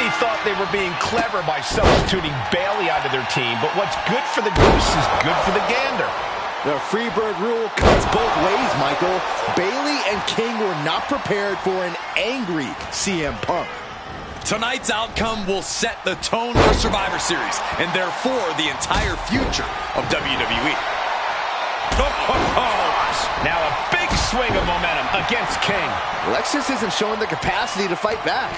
Many thought they were being clever by substituting Bayley onto their team, but what's good for the goose is good for the gander. The Freebird rule cuts both ways, Michael. Bayley and King were not prepared for an angry CM Punk. Tonight's outcome will set the tone for Survivor Series, and therefore the entire future of WWE. Now a big swing of momentum against King. Lexus isn't showing the capacity to fight back.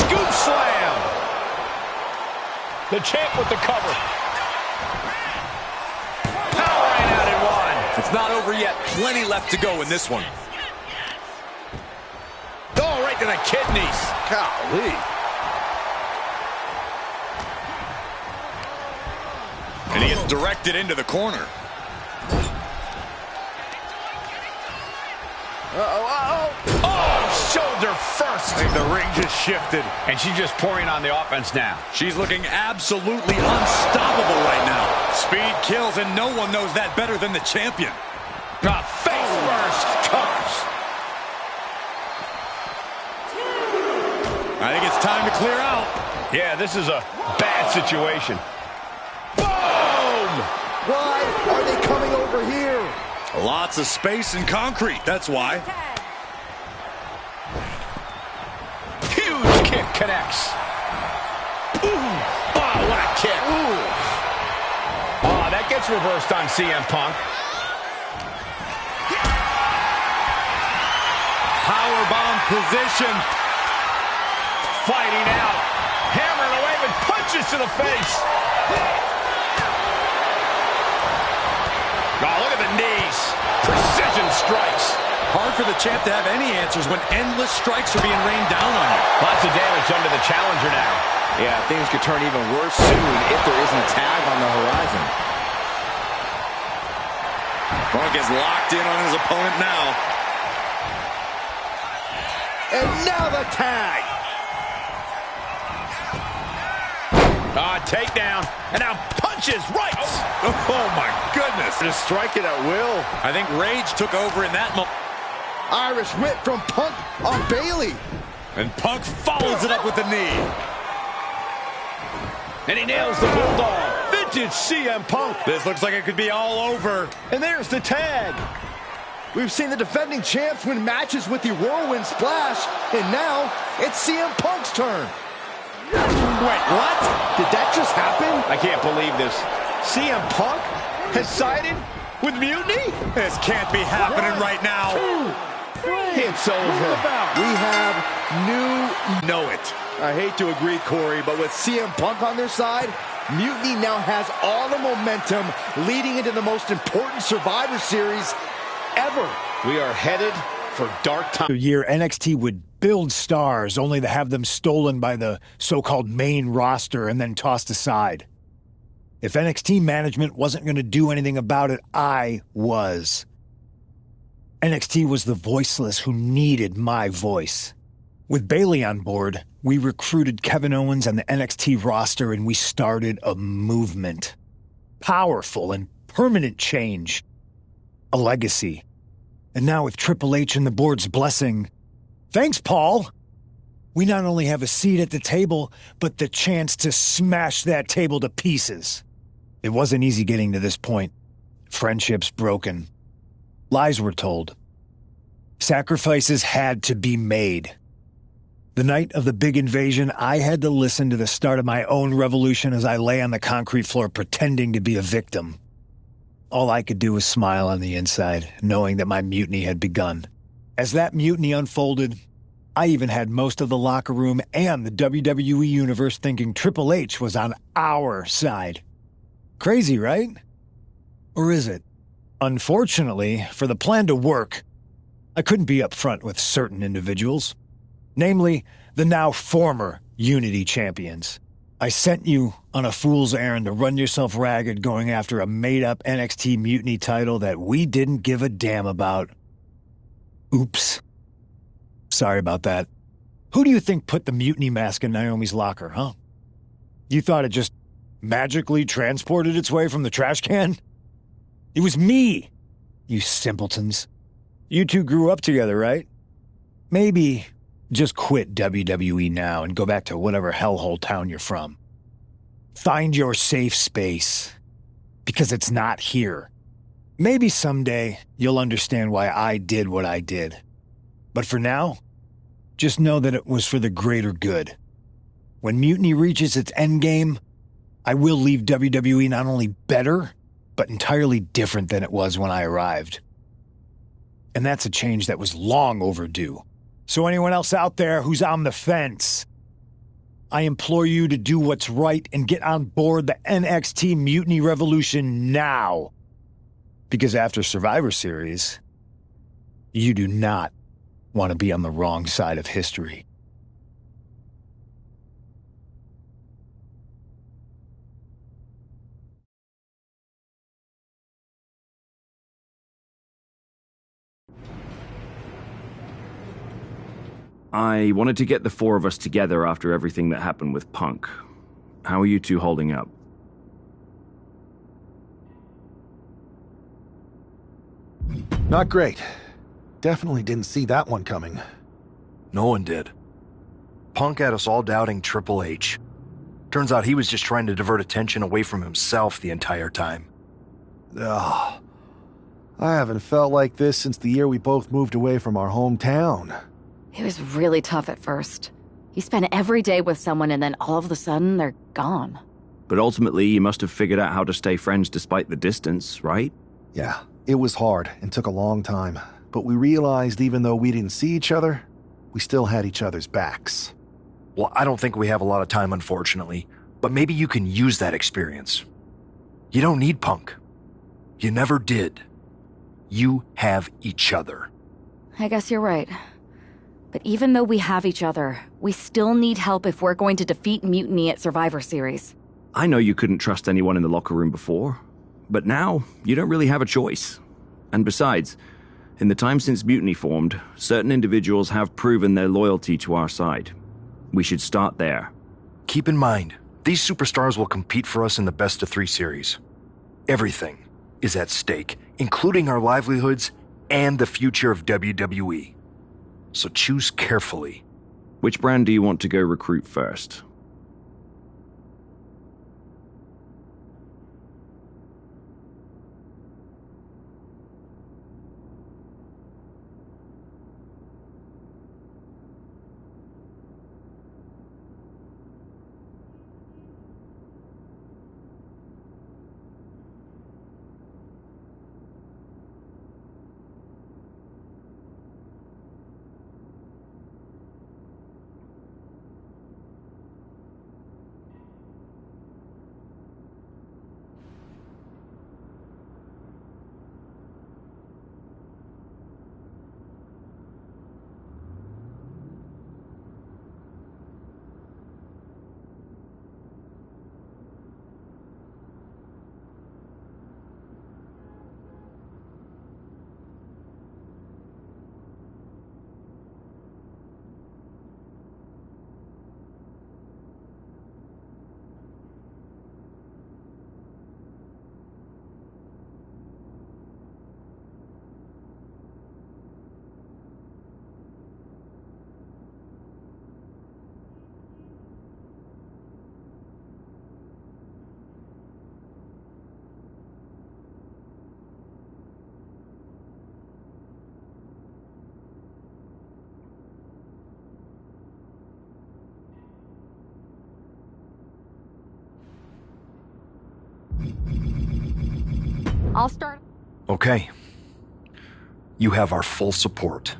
Scoop slam. The champ with the cover. Powering out in one. It's not over yet. Plenty left to go in this one. Oh, right to the kidneys. Golly. And he is directed into the corner. Oh, shoulder first. I think the ring just shifted, and she's just pouring on the offense now. She's looking absolutely unstoppable right now. Speed kills, and no one knows that better than the champion. Face first. Covers. I think it's time to clear out. Yeah, this is a bad situation. Why are they coming over here? Lots of space and concrete, that's why. Huge kick connects. Ooh. Oh, what a kick. Ooh. Oh, that gets reversed on CM Punk. Powerbomb position. Fighting out. Hammering away with punches to the face. Oh, look at the knees. Precision strikes. Hard for the champ to have any answers when endless strikes are being rained down on you. Lots of damage under the challenger now. Yeah, things could turn even worse soon if there isn't a tag on the horizon. Punk is locked in on his opponent now. And now the tag. Takedown. And now punches right. Oh my goodness. Just striking at will. I think rage took over in that moment. Irish whip from Punk on Bayley. And Punk follows it up with the knee. And he nails the bulldog. Vintage CM Punk. This looks like it could be all over. And there's the tag. We've seen the defending champs win matches with the Whirlwind Splash, and now it's CM Punk's turn. Wait, what? Did that just happen? I can't believe this. CM Punk has sided with Mutiny? This can't be happening right now. It's over. We have Know it. I hate to agree, Corey, but with CM Punk on their side, Mutiny now has all the momentum leading into the most important Survivor Series ever. We are headed for dark times. A year NXT would build stars only to have them stolen by the so-called main roster and then tossed aside. If NXT management wasn't going to do anything about it, I was. NXT was the voiceless who needed my voice. With Bayley on board, we recruited Kevin Owens and the NXT roster, and we started a movement. Powerful and permanent change. A legacy. And now with Triple H and the board's blessing, thanks, Paul! We not only have a seat at the table, but the chance to smash that table to pieces. It wasn't easy getting to this point. Friendships broken. Lies were told. Sacrifices had to be made. The night of the big invasion, I had to listen to the start of my own revolution as I lay on the concrete floor pretending to be a victim. All I could do was smile on the inside, knowing that my mutiny had begun. As that mutiny unfolded, I even had most of the locker room and the WWE Universe thinking Triple H was on our side. Crazy, right? Or is it? Unfortunately, for the plan to work, I couldn't be upfront with certain individuals. Namely, the now former Unity champions. I sent you on a fool's errand to run yourself ragged going after a made-up NXT Mutiny title that we didn't give a damn about. Oops. Sorry about that. Who do you think put the Mutiny mask in Naomi's locker, huh? You thought it just magically transported its way from the trash can? It was me. you simpletons. You two grew up together, right? Maybe just quit WWE now and go back to whatever hellhole town you're from. Find your safe space, because it's not here. Maybe someday you'll understand why I did what I did. But for now, just know that it was for the greater good. When Mutiny reaches its endgame, I will leave WWE not only better, but entirely different than it was when I arrived. And that's a change that was long overdue. So anyone else out there who's on the fence, I implore you to do what's right and get on board the NXT Mutiny Revolution now. Because after Survivor Series, you do not want to be on the wrong side of history. I wanted to get the four of us together after everything that happened with Punk. How are you two holding up? Not great. Definitely didn't see that one coming. No one did. Punk had us all doubting Triple H. Turns out he was just trying to divert attention away from himself the entire time. Ugh. I haven't felt like this since the year we both moved away from our hometown. It was really tough at first. You spend every day with someone and then all of a sudden they're gone. But ultimately, you must have figured out how to stay friends despite the distance, right? Yeah, it was hard and took a long time. But we realized even though we didn't see each other, we still had each other's backs. Well, I don't think we have a lot of time, unfortunately. But maybe you can use that experience. You don't need Punk. You never did. You have each other. I guess you're right. But even though we have each other, we still need help if we're going to defeat Mutiny at Survivor Series. I know you couldn't trust anyone in the locker room before, but now you don't really have a choice. And besides, in the time since Mutiny formed, certain individuals have proven their loyalty to our side. We should start there. Keep in mind, these superstars will compete for us in the best-of-3 series. Everything is at stake, including our livelihoods and the future of WWE. So choose carefully. Which brand do you want to go recruit first? I'll start. Okay. You have our full support.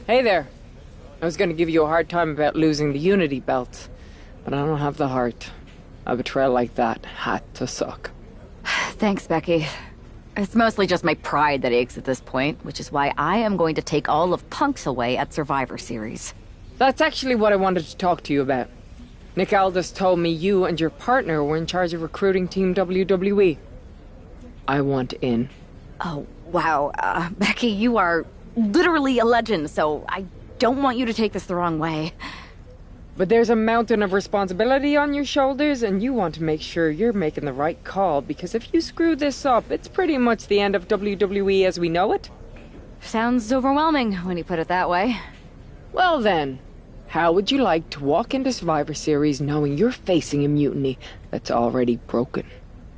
Hey there. I was going to give you a hard time about losing the Unity belt, but I don't have the heart. A betrayal like that had to suck. Thanks, Becky. It's mostly just my pride that aches at this point, which is why I am going to take all of Punk's away at Survivor Series. That's actually what I wanted to talk to you about. Nick Aldis told me you and your partner were in charge of recruiting Team WWE. I want in. Oh, wow. Becky, you are literally a legend, so I don't want you to take this the wrong way. But there's a mountain of responsibility on your shoulders, and you want to make sure you're making the right call, because if you screw this up, it's pretty much the end of WWE as we know it. Sounds overwhelming when you put it that way. Well then, how would you like to walk into Survivor Series knowing you're facing a mutiny that's already broken?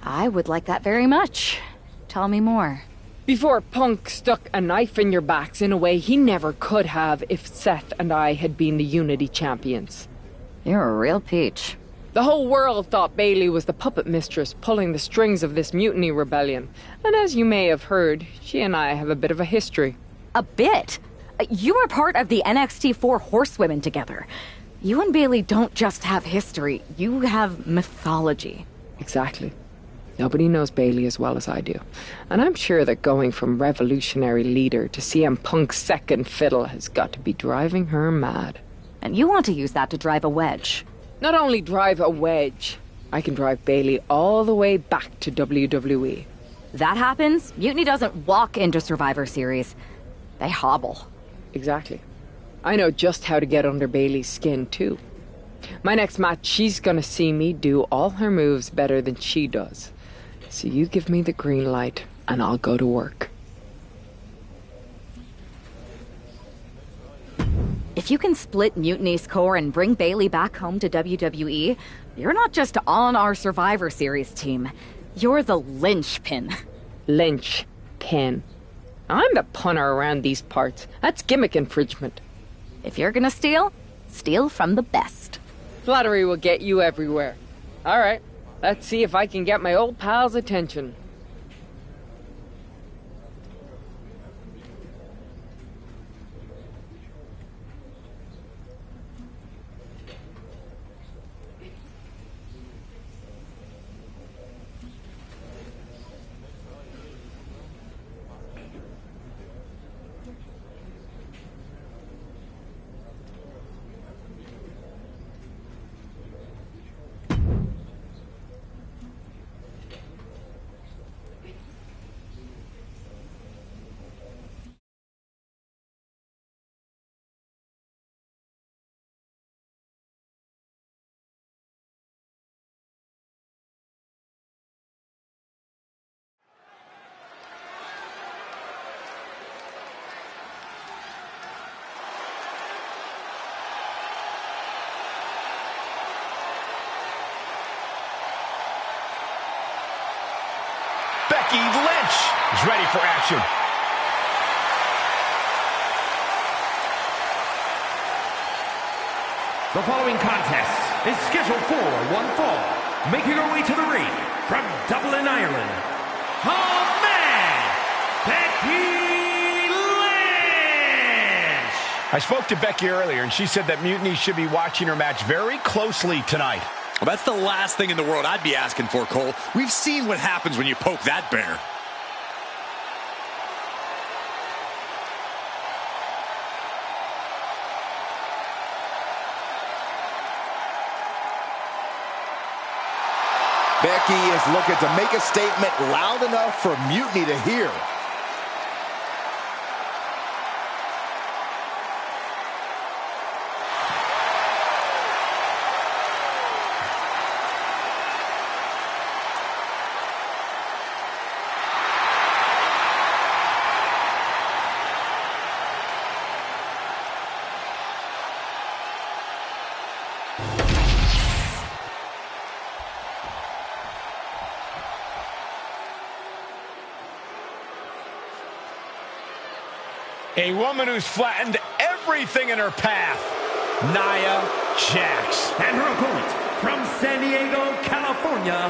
I would like that very much. Tell me more. Before Punk stuck a knife in your backs in a way he never could have if Seth and I had been the Unity champions. You're a real peach. The whole world thought Bayley was the puppet mistress pulling the strings of this mutiny rebellion. And as you may have heard, she and I have a bit of a history. A bit? You were part of the NXT 4 Horsewomen together. You and Bayley don't just have history, you have mythology. Exactly. Nobody knows Bayley as well as I do. And I'm sure that going from revolutionary leader to CM Punk's second fiddle has got to be driving her mad. And you want to use that to drive a wedge. Not only drive a wedge, I can drive Bayley all the way back to WWE. That happens, Mutiny doesn't walk into Survivor Series. They hobble. Exactly. I know just how to get under Bayley's skin, too. My next match, she's gonna see me do all her moves better than she does. So you give me the green light, and I'll go to work. If you can split Mutiny's core and bring Bayley back home to WWE, you're not just on our Survivor Series team. You're the linchpin. Linchpin. I'm the punter around these parts. That's gimmick infringement. If you're gonna steal, steal from the best. Flattery will get you everywhere. All right. Let's see if I can get my old pal's attention. Becky Lynch is ready for action. The following contest is scheduled for one fall. Making her way to the ring from Dublin, Ireland, the man, Becky Lynch! I spoke to Becky earlier, and she said that Mutiny should be watching her match very closely tonight. Well, that's the last thing in the world I'd be asking for, Cole. We've seen what happens when you poke that bear. Becky is looking to make a statement loud enough for Mutiny to hear. A woman who's flattened everything in her path, Nia Jax. And her opponent from San Diego, California,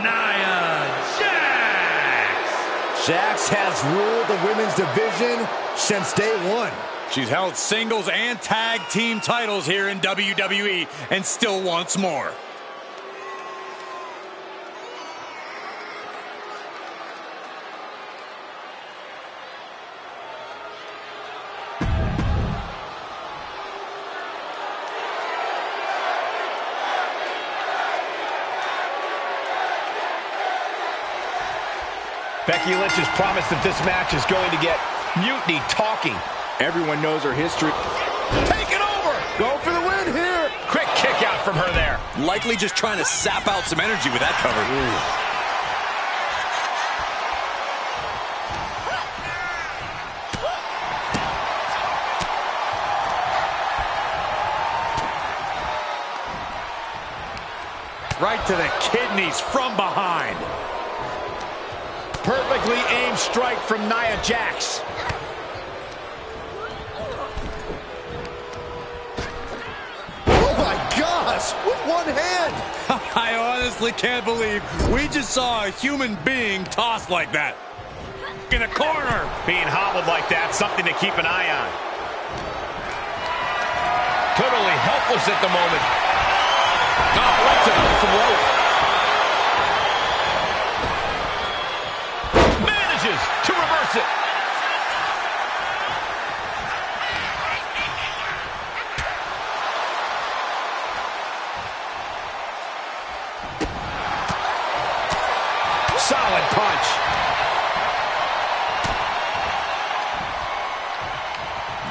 Nia Jax. Jax has ruled the women's division since day one. She's held singles and tag team titles here in WWE and still wants more. Becky Lynch has promised that this match is going to get Mutiny talking. Everyone knows her history. Take it over! Go for the win here! Quick kick out from her there. Likely just trying to sap out some energy with that cover. Right to the kidneys from behind. Perfectly aimed strike from Nia Jax. Oh my gosh! With one hand! I honestly can't believe we just saw a human being tossed like that. In a corner. Being hobbled like that, something to keep an eye on. Totally helpless at the moment. Oh, right to the throat. Manages to reverse it. Solid punch.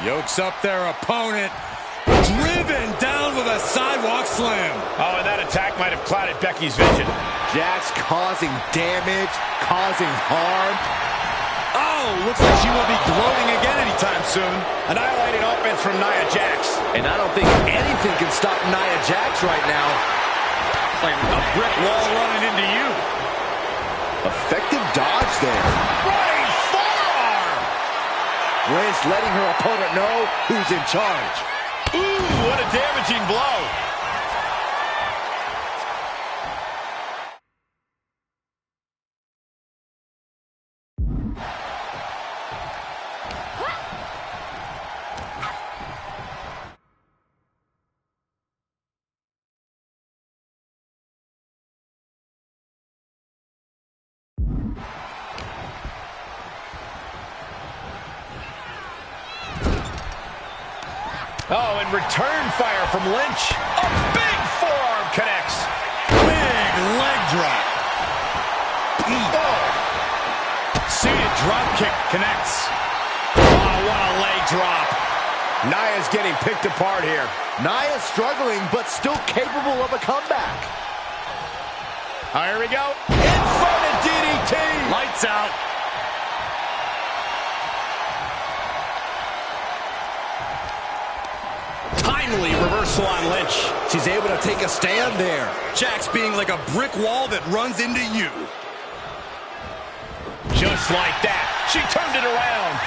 Yokes up their opponent. Driven down with a sidewalk slam. Oh, and that attack might have clouded Becky's vision. Jax causing damage, causing harm. Oh, looks like she will be gloating again anytime soon. Annihilating offense from Nia Jax. And I don't think anything can stop Nia Jax right now. Like a brick wall running into you. Effective dodge there. Right forearm. Lynch letting her opponent know who's in charge. Ooh, what a damaging blow. Oh, and return fire from Lynch. A big forearm connects. Big leg drop. Oh. Seated drop kick connects. Oh, what a leg drop. Nia's getting picked apart here. Nia's struggling, but still capable of a comeback. Oh, here we go. Inverted DDT. Lights out. Timely reversal on Lynch. She's able to take a stand there. Jax being like a brick wall that runs into you. Just like that. She turned it around.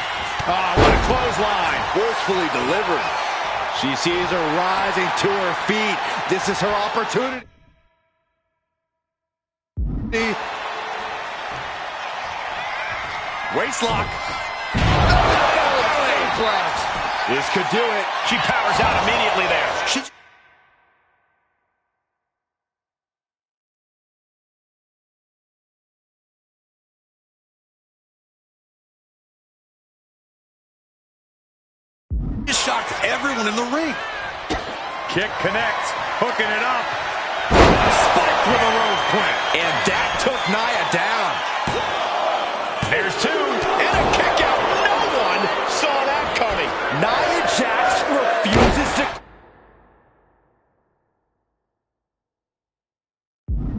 Oh, what a clothesline. Forcefully delivered. She sees her rising to her feet. This is her opportunity. Waistlock. This could do it. She powers out immediately there. She shocked everyone in the ring. Kick connects. Hooking it up. Spiked with a rose plant. And that took Nia down. There's two. And a kick out. No one saw that coming. Nia Jax refuses to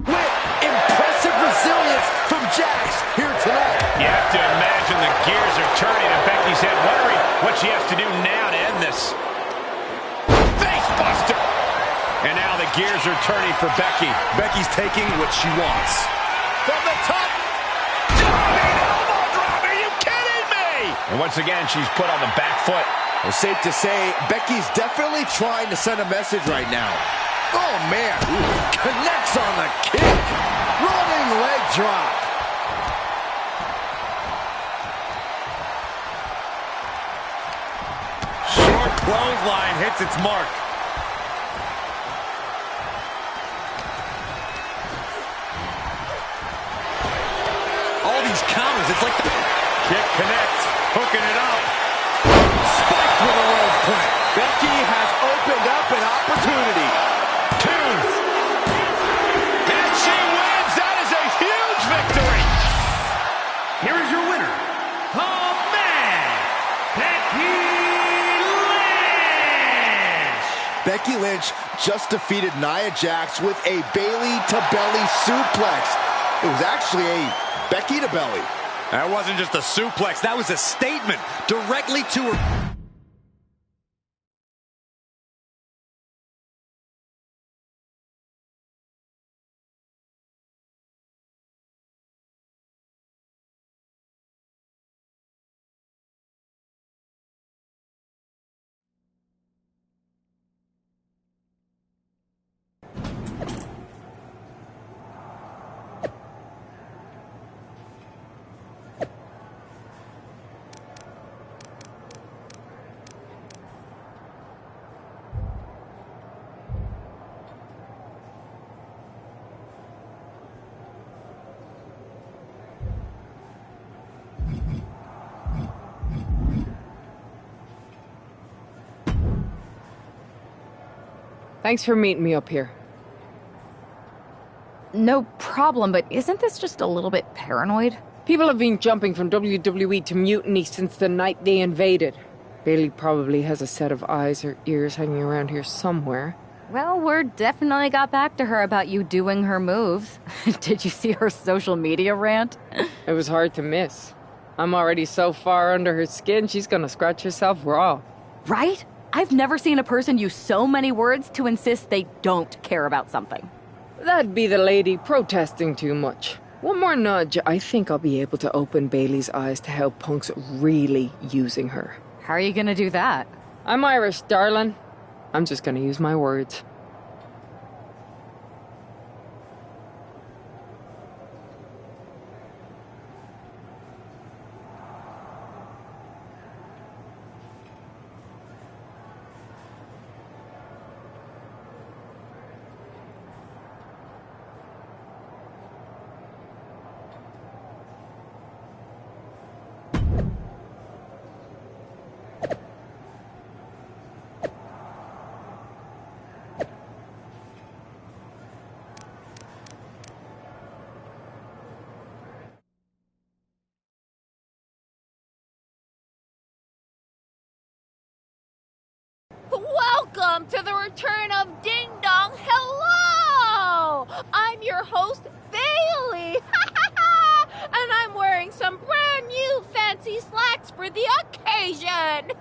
quit. Impressive resilience from Jax here tonight. You have to imagine the gears are turning in Becky's head, wondering what she has to do now to end this. Face buster. And now the gears are turning for Becky. Becky's taking what she wants. From the top. Diving elbow drop. Are you kidding me? And once again, she's put on the back foot. Well, safe to say, Becky's definitely trying to send a message right now. Oh, man. Connects on the kick. Running leg drop. Short clothesline hits its mark. All these counters, it's like the kick connects, hooking it up. Spiked with a rose plant. Becky has opened up an opportunity. Two. And she wins. That is a huge victory. Here is your winner, the man, Becky Lynch. Becky Lynch just defeated Nia Jax with a Bayley to belly suplex. It was actually a Becky to belly. That wasn't just a suplex, that was a statement directly to her. Thanks for meeting me up here. No problem, but isn't this just a little bit paranoid? People have been jumping from WWE to Mutiny since the night they invaded. Bayley probably has a set of eyes or ears hanging around here somewhere. Well, word definitely got back to her about you doing her moves. Did you see her social media rant? It was hard to miss. I'm already so far under her skin, she's gonna scratch herself raw. Right? I've never seen a person use so many words to insist they don't care about something. That'd be the lady protesting too much. One more nudge, I think I'll be able to open Bayley's eyes to how Punk's really using her. How are you gonna do that? I'm Irish, darling. I'm just gonna use my words. Welcome to the return of Ding Dong. Hello! I'm your host, Bayley. And I'm wearing some brand new fancy slacks for the occasion.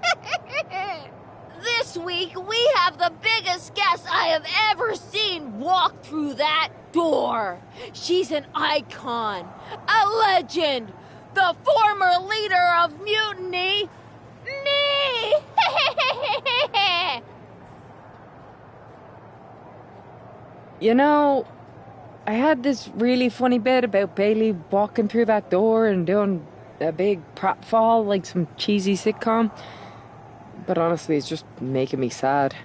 This week, we have the biggest guest I have ever seen walk through that door. She's an icon, a legend, the former leader of Mutiny, me! You know, I had this really funny bit about Bayley walking through that door and doing a big pratfall like some cheesy sitcom. But honestly, it's just making me sad.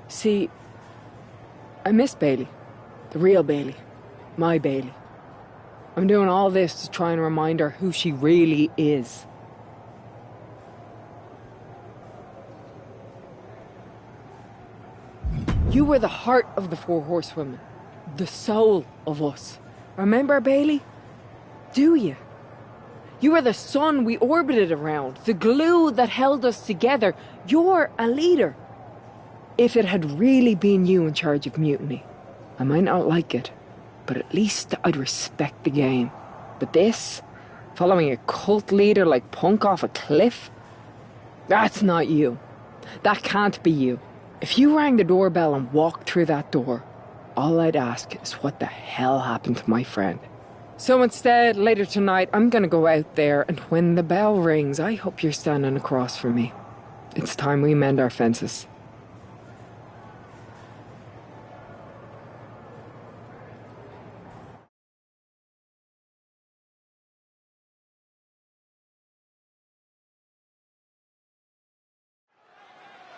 See, I miss Bayley. The real Bayley. My Bayley. I'm doing all this to try and remind her who she really is. You were the heart of the Four Horsewomen. The soul of us. Remember, Bayley? Do you? You were the sun we orbited around, the glue that held us together. You're a leader. If it had really been you in charge of Mutiny, I might not like it, but at least I'd respect the game. But this, following a cult leader like Punk off a cliff, that's not you. That can't be you. If you rang the doorbell and walked through that door, all I'd ask is what the hell happened to my friend. So instead, later tonight, I'm gonna go out there, and when the bell rings, I hope you're standing across from me. It's time we mend our fences.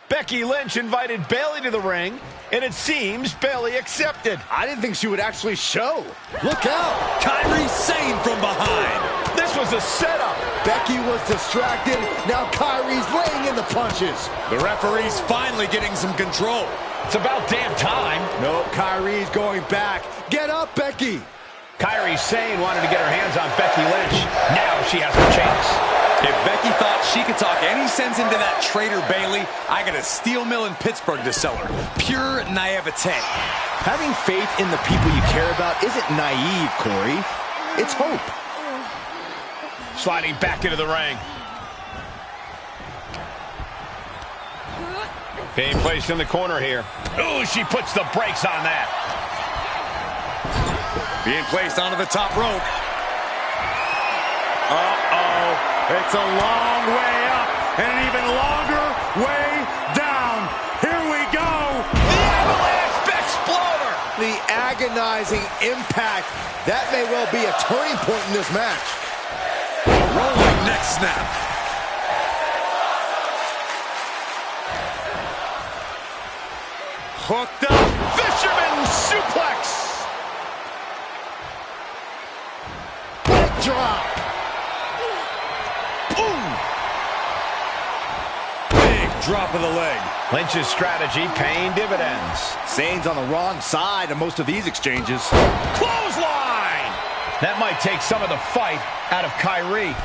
Becky Lynch invited Bayley to the ring, and it seems Bayley accepted. I didn't think she would actually show. Look out! Kairi Sane from behind. This was a setup. Becky was distracted. Now Kairi's laying in the punches. The referee's finally getting some control. It's about damn time. No, Kairi's going back. Get up, Becky. Kairi Sane wanted to get her hands on Becky Lynch. Now she has a chance. If Becky thought she could talk any sense into that traitor Bayley, I got a steel mill in Pittsburgh to sell her. Pure naivete. Having faith in the people you care about isn't naive, Corey. It's hope. Sliding back into the ring. Being placed in the corner here. Ooh, she puts the brakes on that. Being placed onto the top rope. Uh-oh. It's a long way up and an even longer way down. Here we go. The Avalanche Exploder. The agonizing impact. That may well be a turning point in this match. Rolling neck snap. Hooked up. Fisherman suplex. Drop. Boom. Big drop of the leg. Lynch's strategy paying dividends. Sane's on the wrong side of most of these exchanges. Clothesline. That might take some of the fight out of Kairi.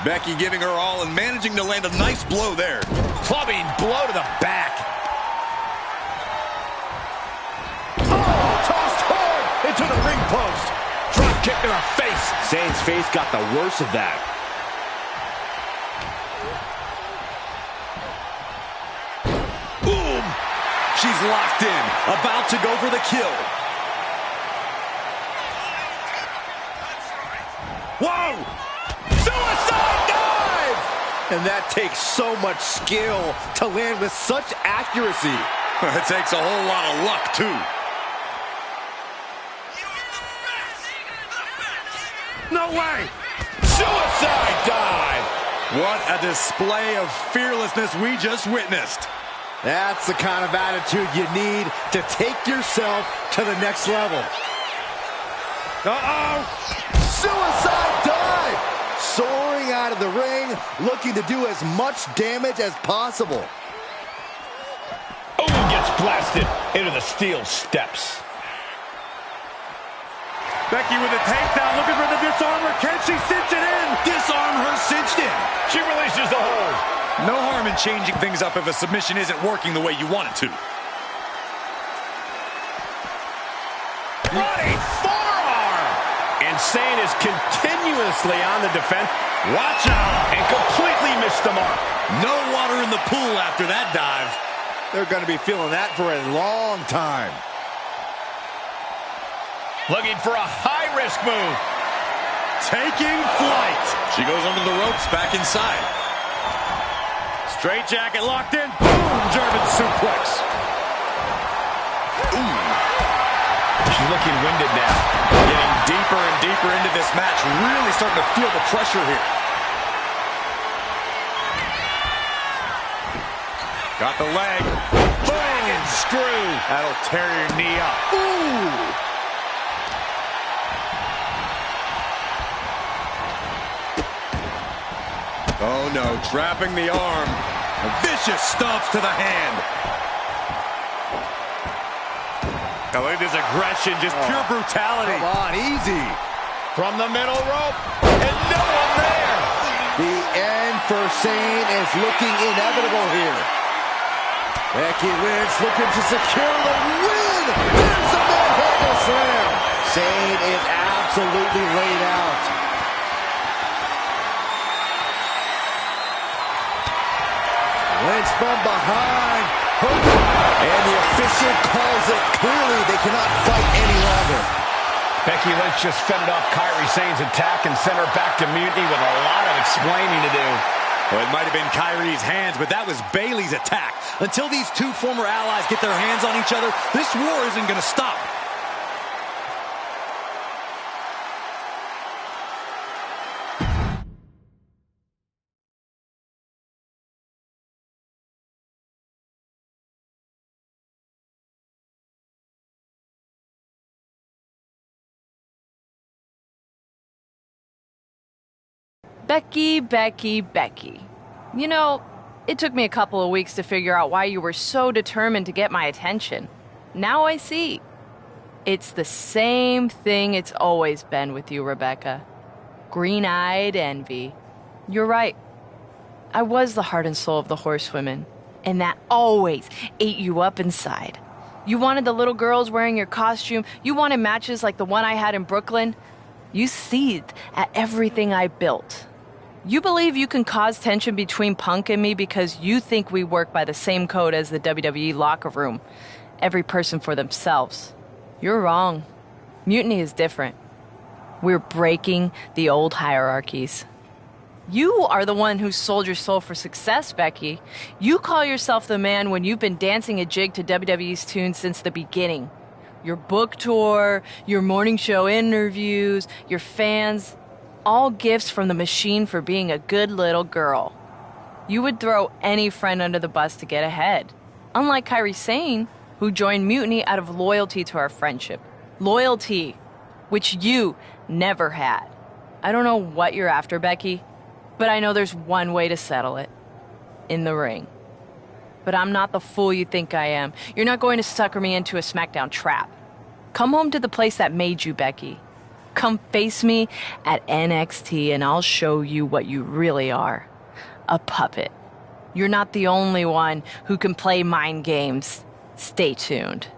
Becky giving her all and managing to land a nice blow there. Clubbing blow to the back. Oh, tossed hard into the ring post. Drop kick to the face. Sane's face got the worst of that. Boom! She's locked in, about to go for the kill. Whoa! Suicide dive! And that takes so much skill to land with such accuracy. It takes a whole lot of luck, too. No way! Suicide dive! What a display of fearlessness we just witnessed. That's the kind of attitude you need to take yourself to the next level. Uh-oh! Suicide dive! Soaring out of the ring, looking to do as much damage as possible. Oh, gets blasted into the steel steps. Becky with a takedown, looking for the disarmer. Can she cinch it in? Disarm her cinched in. She releases the hold. No harm in changing things up if a submission isn't working the way you want it to. Running forearm. And Sane is continuously on the defense. Watch out. And completely missed the mark. No water in the pool after that dive. They're going to be feeling that for a long time. Looking for a high-risk move. Taking flight. She goes under the ropes, back inside. Straight jacket locked in. Boom! German suplex. Ooh. She's looking winded now. Getting deeper and deeper into this match. Really starting to feel the pressure here. Got the leg. Bang and screw. That'll tear your knee up. Ooh! Oh no, trapping the arm. Vicious stomps to the hand. I look at this aggression, just pure brutality. Come on, easy. From the middle rope. And no one there. The end for Sane is looking inevitable here. Becky Lynch looking to secure the win. There's the manhandle slam. Sane is absolutely laid out. Lynch from behind. And the official calls it. Clearly, they cannot fight any longer. Becky Lynch just fended off Kairi Sane's attack and sent her back to Mutiny with a lot of explaining to do. Well, it might have been Kairi's hands, but that was Bayley's attack. Until these two former allies get their hands on each other, this war isn't going to stop. Becky, Becky, Becky. You know, it took me a couple of weeks to figure out why you were so determined to get my attention. Now I see. It's the same thing it's always been with you, Rebecca. Green-eyed envy. You're right. I was the heart and soul of the Horsewomen, and that always ate you up inside. You wanted the little girls wearing your costume. You wanted matches like the one I had in Brooklyn. You seethed at everything I built. You believe you can cause tension between Punk and me because you think we work by the same code as the WWE locker room. Every person for themselves. You're wrong. Mutiny is different. We're breaking the old hierarchies. You are the one who sold your soul for success, Becky. You call yourself the man when you've been dancing a jig to WWE's tune since the beginning. Your book tour, your morning show interviews, your fans, all gifts from the machine for being a good little girl. You would throw any friend under the bus to get ahead. Unlike Kairi Sane, who joined Mutiny out of loyalty to our friendship. Loyalty, which you never had. I don't know what you're after, Becky, but I know there's one way to settle it. In the ring. But I'm not the fool you think I am. You're not going to sucker me into a SmackDown trap. Come home to the place that made you, Becky. Come face me at NXT and I'll show you what you really are. A puppet. You're not the only one who can play mind games. Stay tuned.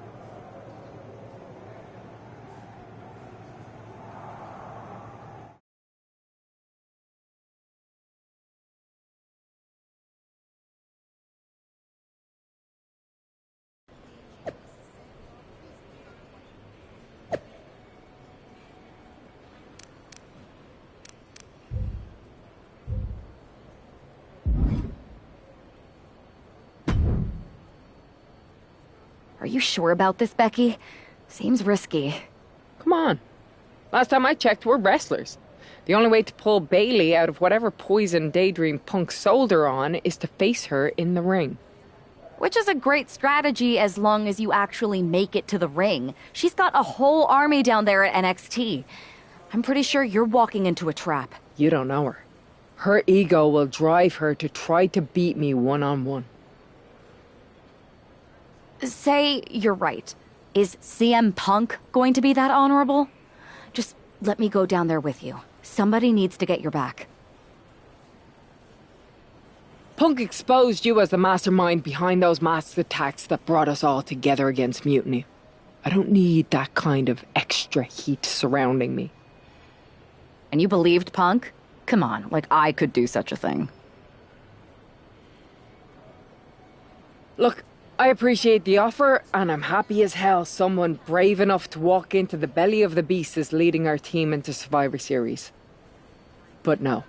Are you sure about this, Becky? Seems risky. Come on. Last time I checked, we're wrestlers. The only way to pull Bayley out of whatever poison daydream Punk sold her on is to face her in the ring. Which is a great strategy as long as you actually make it to the ring. She's got a whole army down there at NXT. I'm pretty sure you're walking into a trap. You don't know her. Her ego will drive her to try to beat me one-on-one. Say you're right. Is CM Punk going to be that honorable? Just let me go down there with you. Somebody needs to get your back. Punk exposed you as the mastermind behind those masked attacks that brought us all together against Mutiny. I don't need that kind of extra heat surrounding me. And you believed Punk? Come on, like I could do such a thing. Look, I appreciate the offer, and I'm happy as hell someone brave enough to walk into the belly of the beast is leading our team into Survivor Series. But no.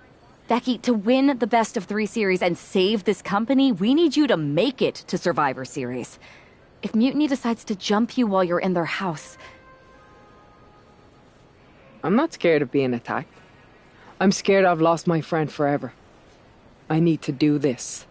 Becky, to win the best of 3 series and save this company, we need you to make it to Survivor Series. If Mutiny decides to jump you while you're in their house... I'm not scared of being attacked. I'm scared I've lost my friend forever. I need to do this.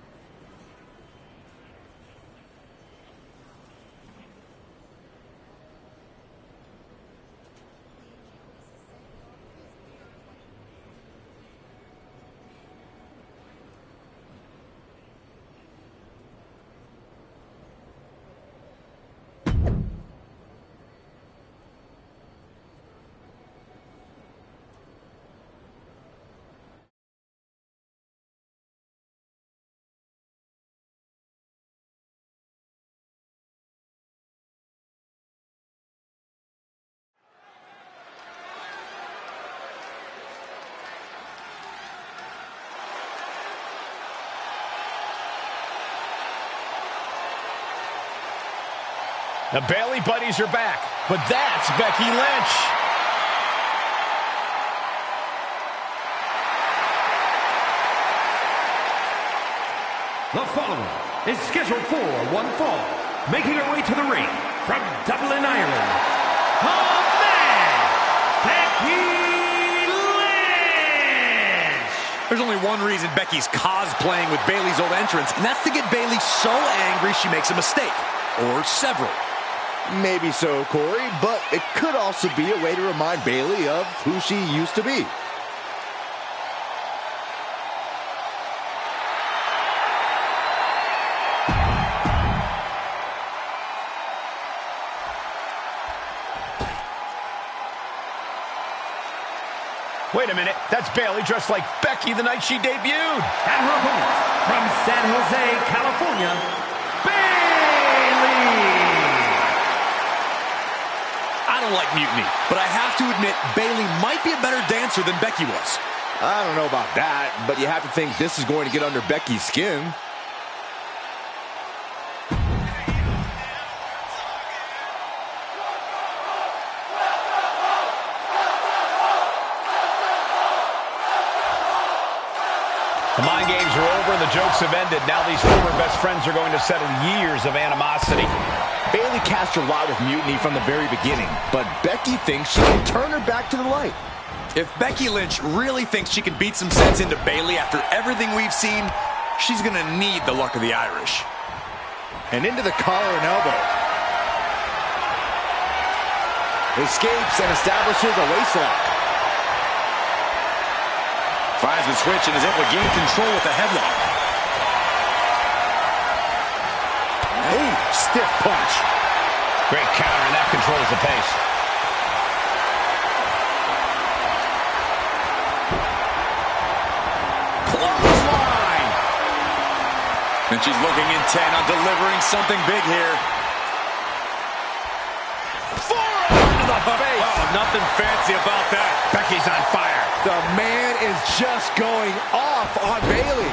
The Bayley buddies are back, but that's Becky Lynch. The following is scheduled for one fall, making her way to the ring from Dublin, Ireland, the man, Becky Lynch! There's only one reason Becky's cosplaying with Bayley's old entrance, and that's to get Bayley so angry she makes a mistake. Or several. Maybe so, Corey, but it could also be a way to remind Bayley of who she used to be. Wait a minute, that's Bayley dressed like Becky the night she debuted. And her opponent, from San Jose, California, Bayley! I don't like mutiny, but I have to admit Bayley might be a better dancer than Becky was. I don't know about that, but you have to think this is going to get under Becky's skin. The mind games are over and the jokes have ended. Now these former best friends are going to settle years of animosity. Bayley cast her lot with mutiny from the very beginning, but Becky thinks she can turn her back to the light. If Becky Lynch really thinks she can beat some sense into Bayley after everything we've seen, she's going to need the luck of the Irish. And into the collar and elbow. Escapes and establishes a waistlock. Finds the switch and is able to gain control with the headlock. Ooh, stiff punch. Great counter, and that controls the pace. Clothesline! And she's looking intent on delivering something big here. Forearm to the face! Oh, nothing fancy about that. Becky's on fire. The man is just going off on Bayley.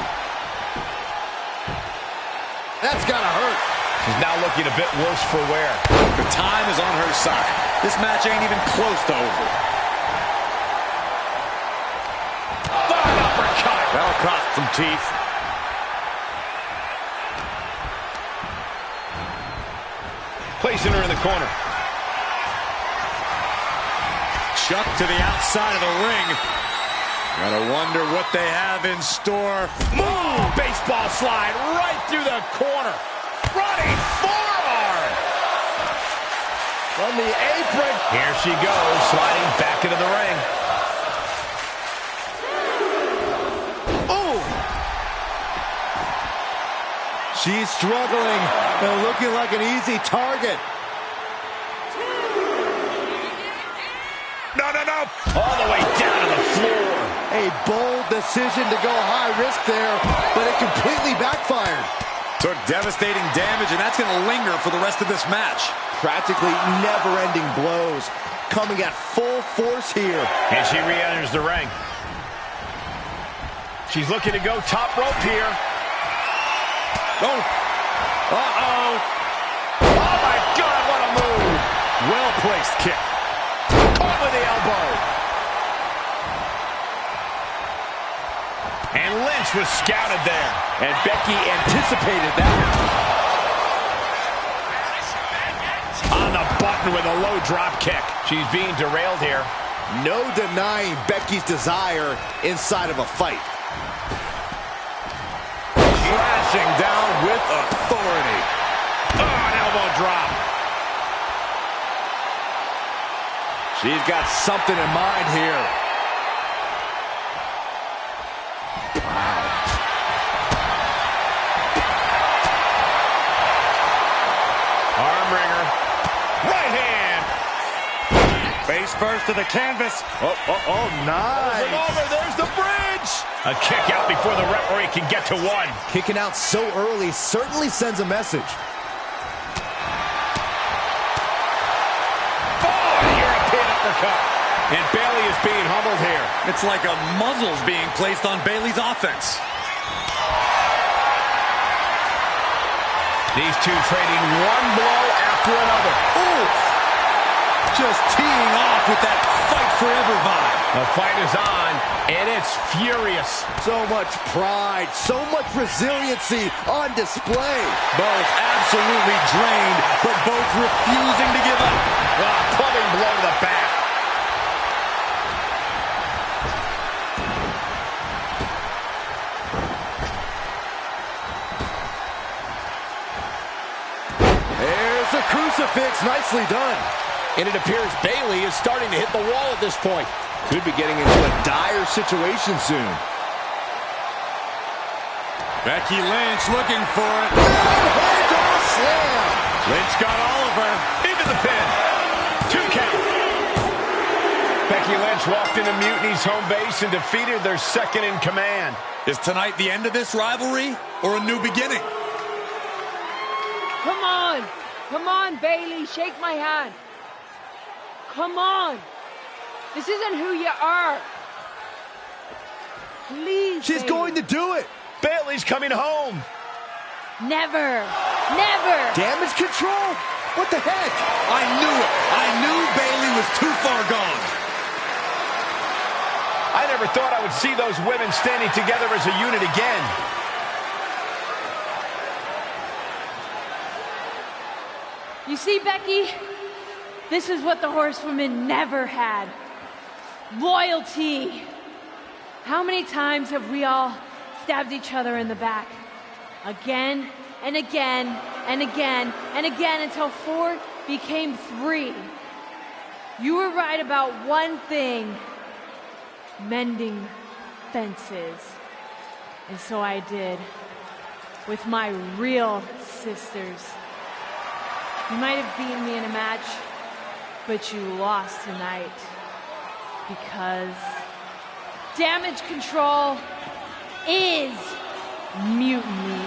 That's gotta hurt. She's now looking a bit worse for wear. The time is on her side. This match ain't even close to over. Uppercut. That'll cost some teeth. Placing her in the corner. Chuck to the outside of the ring. Gotta wonder what they have in store. Move! Baseball slide right through the corner. Running forearm. From the apron. Here she goes, sliding back into the ring. Ooh! She's struggling and looking like an easy target. No. All the way down to the floor. A bold decision to go high risk there, but it completely backfired. Took devastating damage, and that's going to linger for the rest of this match. Practically never-ending blows coming at full force here. And she re-enters the ring. She's looking to go top rope here. Oh. Uh-oh. Oh, my God, what a move. Well-placed kick. Caught with the elbow. And Lynch was scouted there. And Becky anticipated that. On the button with a low drop kick. She's being derailed here. No denying Becky's desire inside of a fight. Crashing down with authority. Oh, an elbow drop. She's got something in mind here. Armbringer. Right hand. Face first to the canvas. Oh, nice. There's the bridge. A kick out before the referee can get to one. Kicking out so early certainly sends a message. European uppercut. And Bayley is being humbled here. It's like a muzzle's being placed on Bayley's offense. These two trading one blow after another. Ooh! Just teeing off with that fight forever vibe. The fight is on, and it's furious. So much pride, so much resiliency on display. Both absolutely drained, but both refusing to give up. Clubbing blow to the back. There's a crucifix, nicely done. And it appears Bayley is starting to hit the wall at this point. Could be getting into a dire situation soon. Becky Lynch looking for it. Slam. Lynch got all of her. Into the pin. 2 count. Becky Lynch just walked into Mutiny's home base and defeated their second in command. Is tonight the end of this rivalry or a new beginning? Come on. Come on, Bayley. Shake my hand. Come on. This isn't who you are. Please, She's Bayley. going to do it. Bayley's coming home. Never. Never. Damage control? What the heck? I knew it. I knew Bayley was too far gone. I never thought I would see those women standing together as a unit again. You see, Becky? This is what the Horsewomen never had. Loyalty. How many times have we all stabbed each other in the back? Again and again and again and again until 4 became 3. You were right about one thing. Mending fences. And so I did. With my real sisters. You might have beaten me in a match, but you lost tonight. Because damage control is mutiny.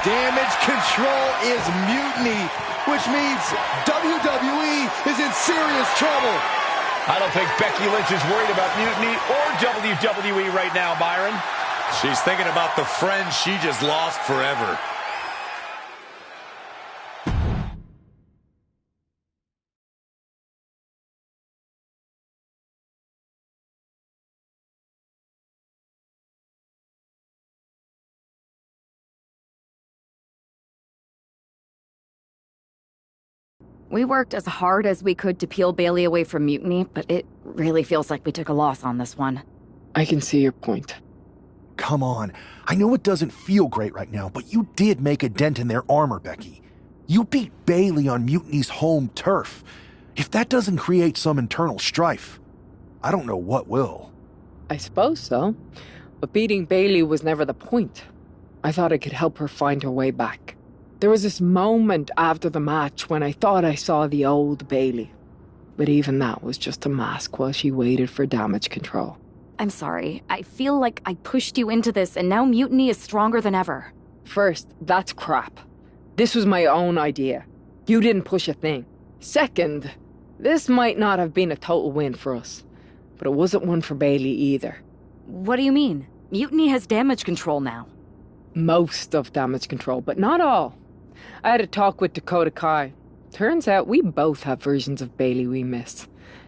Damage control is mutiny, which means WWE is in serious trouble. I don't think Becky Lynch is worried about mutiny or WWE right now, Byron. She's thinking about the friend she just lost forever. We worked as hard as we could to peel Bayley away from mutiny, but it really feels like we took a loss on this one. I can see your point. Come on. I know it doesn't feel great right now, but you did make a dent in their armor, Becky. You beat Bayley on Mutiny's home turf. If that doesn't create some internal strife, I don't know what will. I suppose so. But beating Bayley was never the point. I thought I could help her find her way back. There was this moment after the match when I thought I saw the old Bayley. But even that was just a mask while she waited for damage control. I'm sorry. I feel like I pushed you into this, and now mutiny is stronger than ever. First, that's crap. This was my own idea. You didn't push a thing. Second, this might not have been a total win for us. But it wasn't one for Bayley either. What do you mean? Mutiny has damage control now. Most of damage control, but not all. I had a talk with Dakota Kai. Turns out we both have versions of Bayley we miss.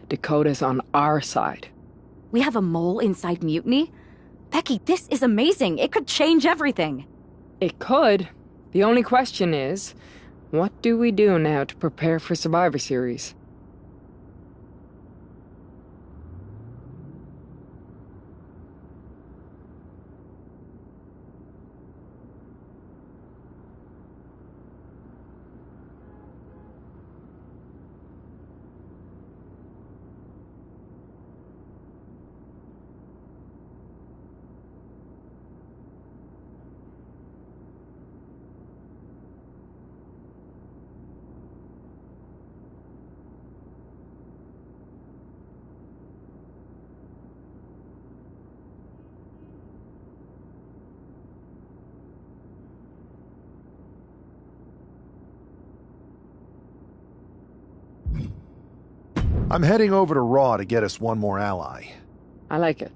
Dakota's on our side. We have a mole inside mutiny? Becky, this is amazing. It could change everything. It could. The only question is, what do we do now to prepare for Survivor Series? I'm heading over to Raw to get us one more ally. I like it.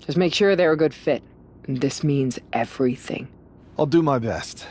Just make sure they're a good fit. And this means everything. I'll do my best.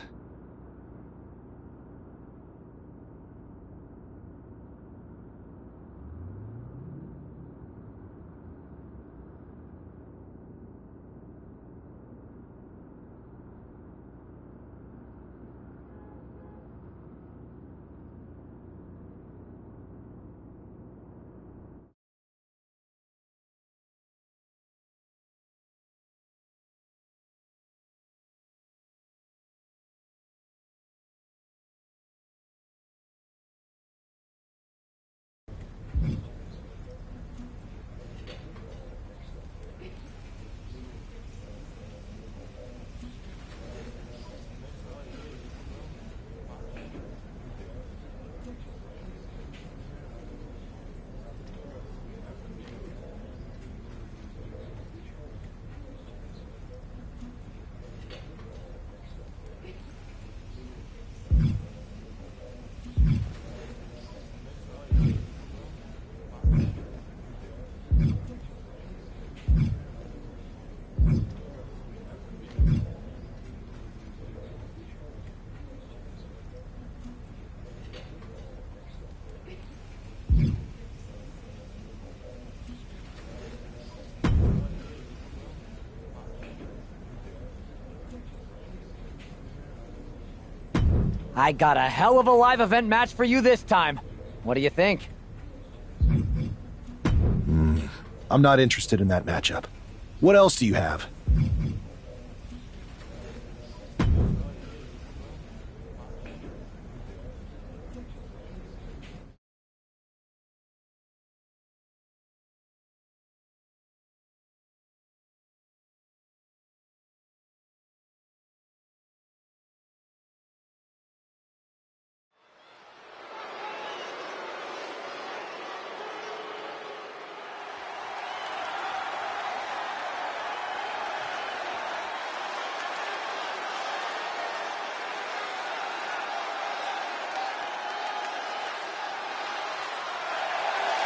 I got a hell of a live event match for you this time. What do you think? I'm not interested in that matchup. What else do you have?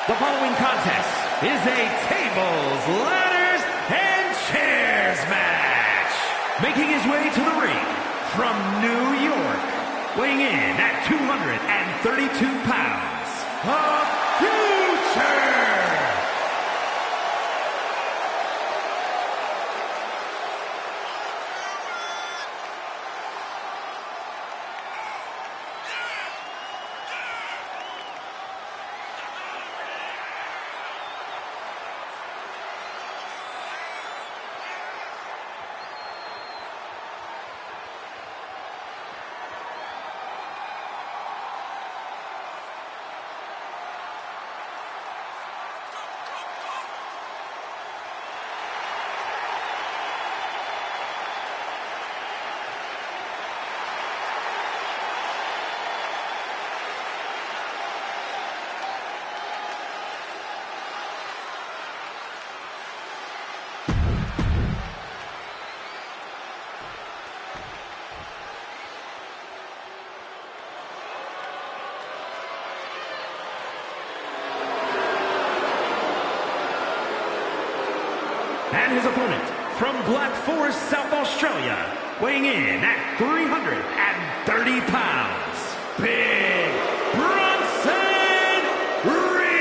The following contest is a tables, ladders, and chairs match. Making his way to the ring from New York, weighing in at 232 pounds, the Future! And his opponent from Black Forest, South Australia, weighing in at 330 pounds, Big Bronson Reed!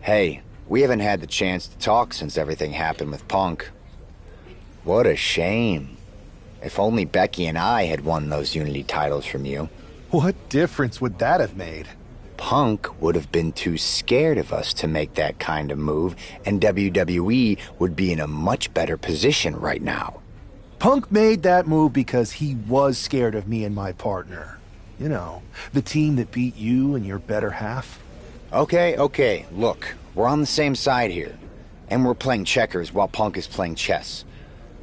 Hey, we haven't had the chance to talk since everything happened with Punk. What a shame. If only Becky and I had won those Unity titles from you. What difference would that have made? Punk would have been too scared of us to make that kind of move, and WWE would be in a much better position right now. Punk made that move because he was scared of me and my partner. You know, the team that beat you and your better half. Okay, look, we're on the same side here. And we're playing checkers while Punk is playing chess.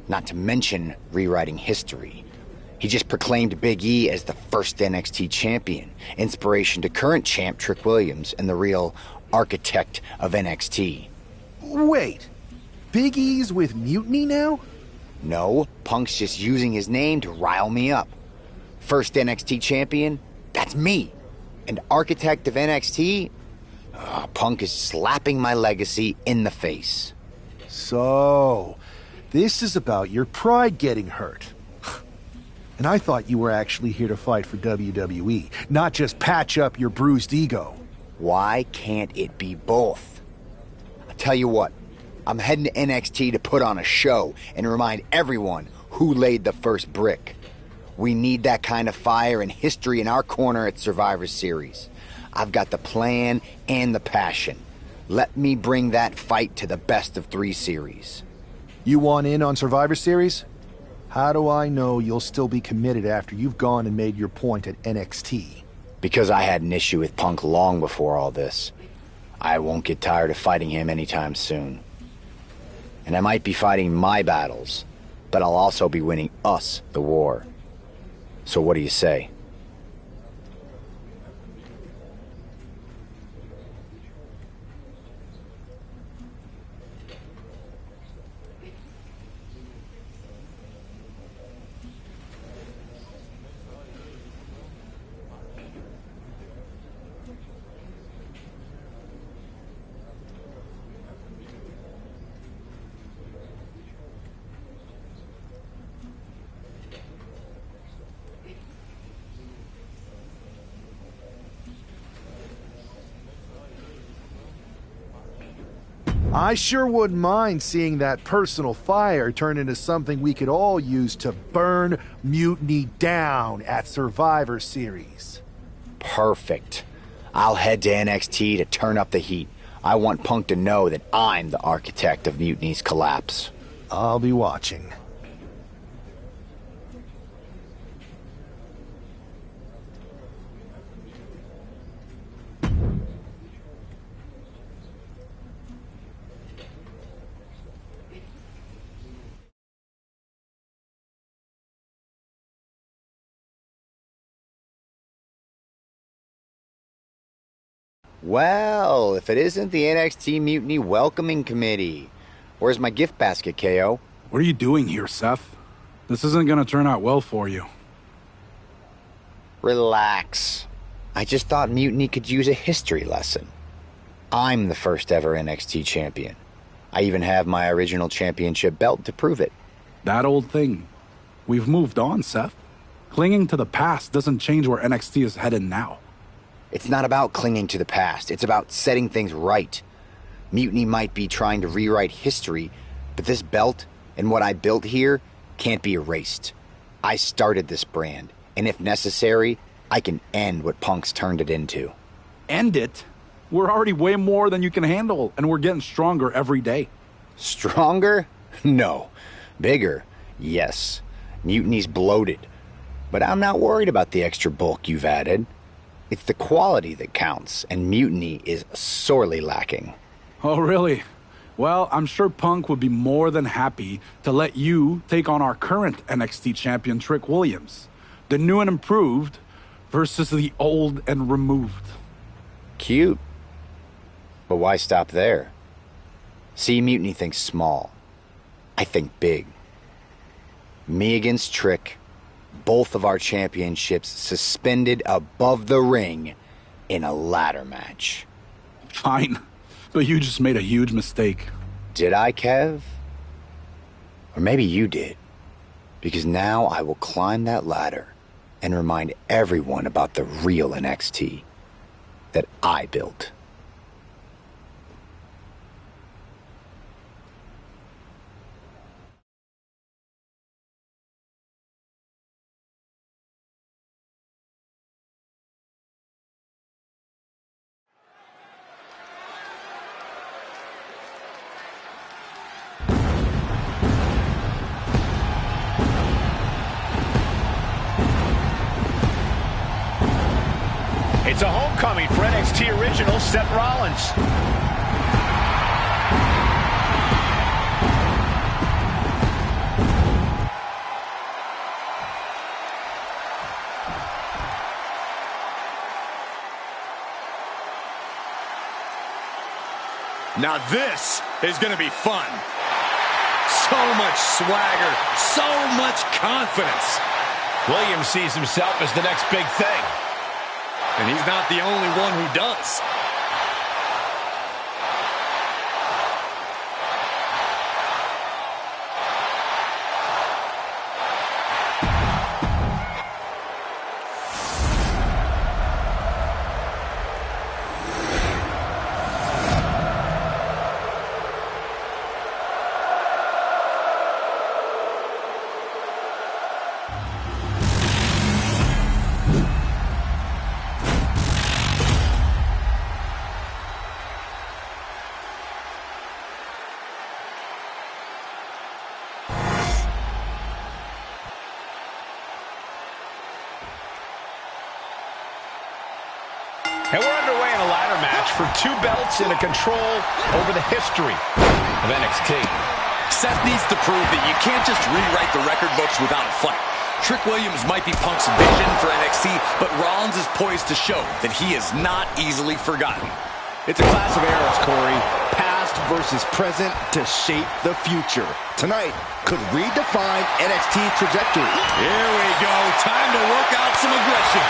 Not to mention rewriting history. He just proclaimed Big E as the first NXT champion, inspiration to current champ Trick Williams and the real architect of NXT. Wait, Big E's with Mutiny now? No, Punk's just using his name to rile me up. First NXT champion? That's me. And architect of NXT? Punk is slapping my legacy in the face. So, this is about your pride getting hurt. And I thought you were actually here to fight for WWE, not just patch up your bruised ego. Why can't it be both? I tell you what, I'm heading to NXT to put on a show and remind everyone who laid the first brick. We need that kind of fire and history in our corner at Survivor Series. I've got the plan and the passion. Let me bring that fight to the best of 3 series. You want in on Survivor Series? How do I know you'll still be committed after you've gone and made your point at NXT? Because I had an issue with Punk long before all this. I won't get tired of fighting him anytime soon. And I might be fighting my battles, but I'll also be winning us the war. So what do you say? I sure wouldn't mind seeing that personal fire turn into something we could all use to burn Mutiny down at Survivor Series. Perfect. I'll head to NXT to turn up the heat. I want Punk to know that I'm the architect of Mutiny's collapse. I'll be watching. Well, if it isn't the NXT Mutiny Welcoming Committee. Where's my gift basket, KO? What are you doing here, Seth? This isn't gonna turn out well for you. Relax. I just thought Mutiny could use a history lesson. I'm the first ever NXT champion. I even have my original championship belt to prove it. That old thing. We've moved on, Seth. Clinging to the past doesn't change where NXT is headed now. It's not about clinging to the past. It's about setting things right. Mutiny might be trying to rewrite history, but this belt and what I built here can't be erased. I started this brand, and if necessary, I can end what Punk's turned it into. End it? We're already way more than you can handle, and we're getting stronger every day. Stronger? No. Bigger? Yes. Mutiny's bloated. But I'm not worried about the extra bulk you've added. It's the quality that counts, and Mutiny is sorely lacking. Oh, really? Well, I'm sure Punk would be more than happy to let you take on our current NXT champion, Trick Williams. The new and improved versus the old and removed. Cute. But why stop there? See, Mutiny thinks small. I think big. Me against Trick. Both of our championships suspended above the ring in a ladder match. Fine, but you just made a huge mistake. Did I, Kev? Or maybe you did. Because now I will climb that ladder and remind everyone about the real NXT that I built. a homecoming for NXT original Seth Rollins. Now this is going to be fun. So much swagger, so much confidence. Williams sees himself as the next big thing. And he's not the only one who does. And we're underway in a ladder match for 2 belts and a control over the history of NXT. Seth needs to prove that you can't just rewrite the record books without a fight. Trick Williams might be Punk's vision for NXT, but Rollins is poised to show that he is not easily forgotten. It's a clash of eras, Corey. Past versus present to shape the future. Tonight could redefine NXT's trajectory. Here we go. Time to work out some aggression.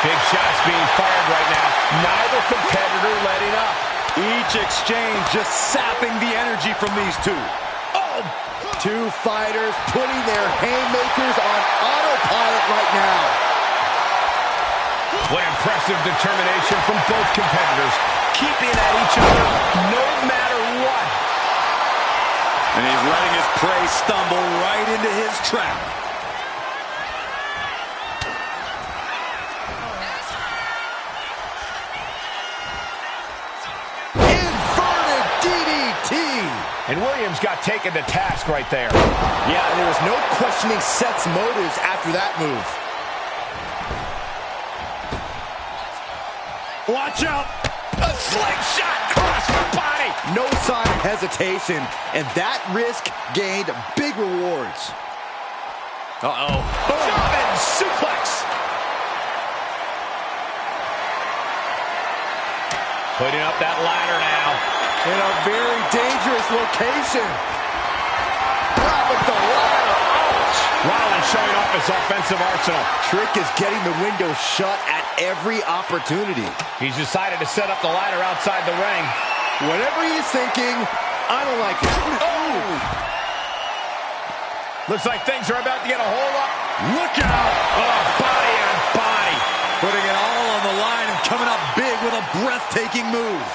Big shots being fired right now. Neither competitor letting up. Each exchange just sapping the energy from these two. Oh! 2 fighters putting their haymakers on autopilot right now. What impressive determination from both competitors. Keeping at each other no matter what. And he's letting his prey stumble right into his trap. Inverted DDT. And Williams got taken to task right there. Yeah, and there was no questioning Seth's motives after that move. Watch out. A slingshot across the body. No sign of hesitation, and that risk gained big rewards. Uh-oh. German suplex. Putting up that ladder now. In a very dangerous location. Right with the ladder. Ouch. Rollins showing off his offensive arsenal. Trick is getting the window shut at every opportunity. He's decided to set up the ladder outside the ring. Whatever he's thinking, I don't like it. Oh! Looks like things are about to get a whole lot. Look out! Oh, body on body. Putting it all on the line and coming up big with a breathtaking move.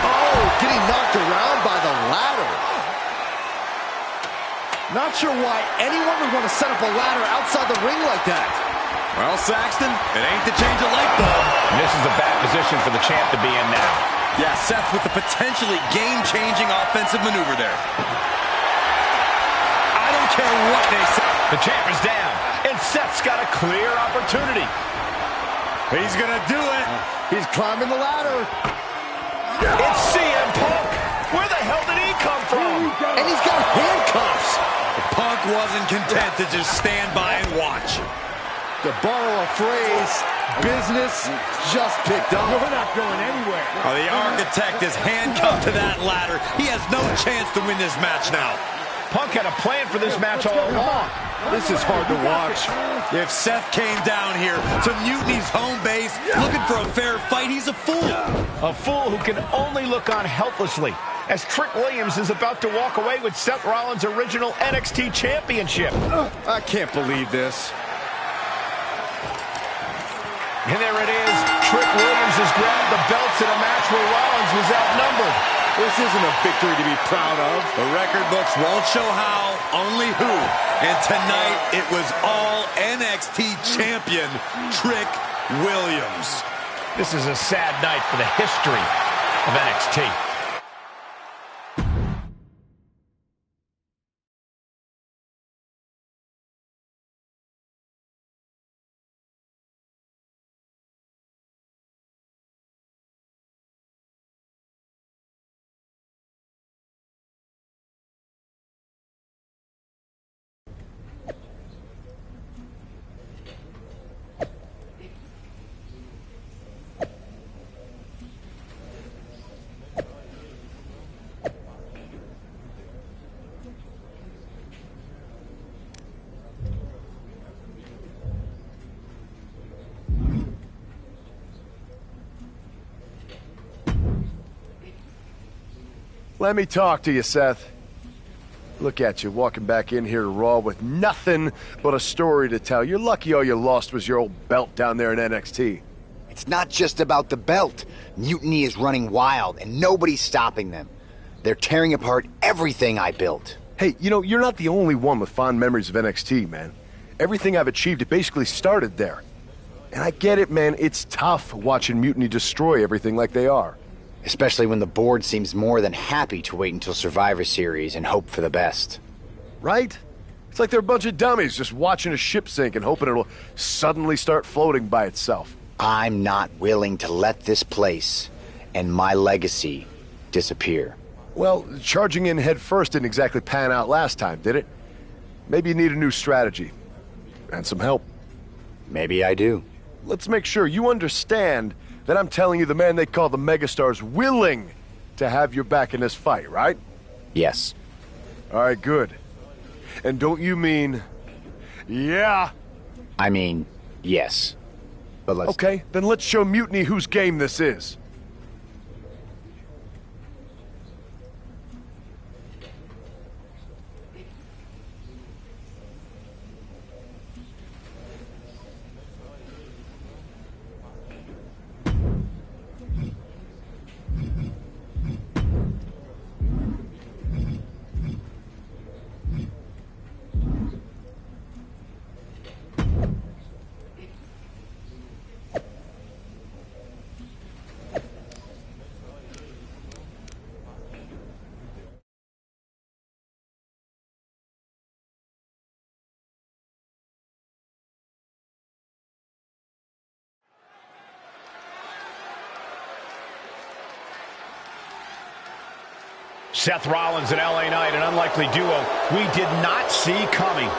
Oh, getting knocked around by the ladder. Not sure why anyone would want to set up a ladder outside the ring like that. Well, Saxton, it ain't to change a light bulb. And this is a bad position for the champ to be in now. Yeah, Seth with the potentially game-changing offensive maneuver there. I don't care what they say. The champ is down, and Seth's got a clear opportunity. He's gonna do it. He's climbing the ladder. It's CM Punk. Where the hell did he come from? And he's got handcuffs. Punk wasn't content to just stand by and watch. To borrow a phrase, business just picked up. We're not going anywhere. Oh, the architect is handcuffed to that ladder. He has no chance to win this match now. Punk had a plan for this match all along. This is hard to watch. If Seth came down here to Mutiny's home base looking for a fair fight, he's a fool. A fool who can only look on helplessly as Trick Williams is about to walk away with Seth Rollins' original NXT Championship. I can't believe this. And there it is. Trick Williams has grabbed the belts in a match where Rollins was outnumbered. This isn't a victory to be proud of. The record books won't show how, only who. And tonight, it was all NXT champion Trick Williams. This is a sad night for the history of NXT. Let me talk to you, Seth. Look at you, walking back in here to Raw with nothing but a story to tell. You're lucky all you lost was your old belt down there in NXT. It's not just about the belt. Mutiny is running wild, and nobody's stopping them. They're tearing apart everything I built. Hey, you know, you're not the only one with fond memories of NXT, man. Everything I've achieved, it basically started there. And I get it, man. It's tough watching Mutiny destroy everything like they are. Especially when the board seems more than happy to wait until Survivor Series and hope for the best. Right? It's like they're a bunch of dummies just watching a ship sink and hoping it'll suddenly start floating by itself. I'm not willing to let this place and my legacy disappear. Well, charging in head first didn't exactly pan out last time, did it? Maybe you need a new strategy. And some help. Maybe I do. Let's make sure you understand that I'm telling you the man they call the Megastar's willing to have your back in this fight, right? Yes. All right, good. And don't you mean, yeah? I mean, yes. But let's... Okay, then let's show Mutiny whose game this is. Seth Rollins and LA Knight, an unlikely duo we did not see coming.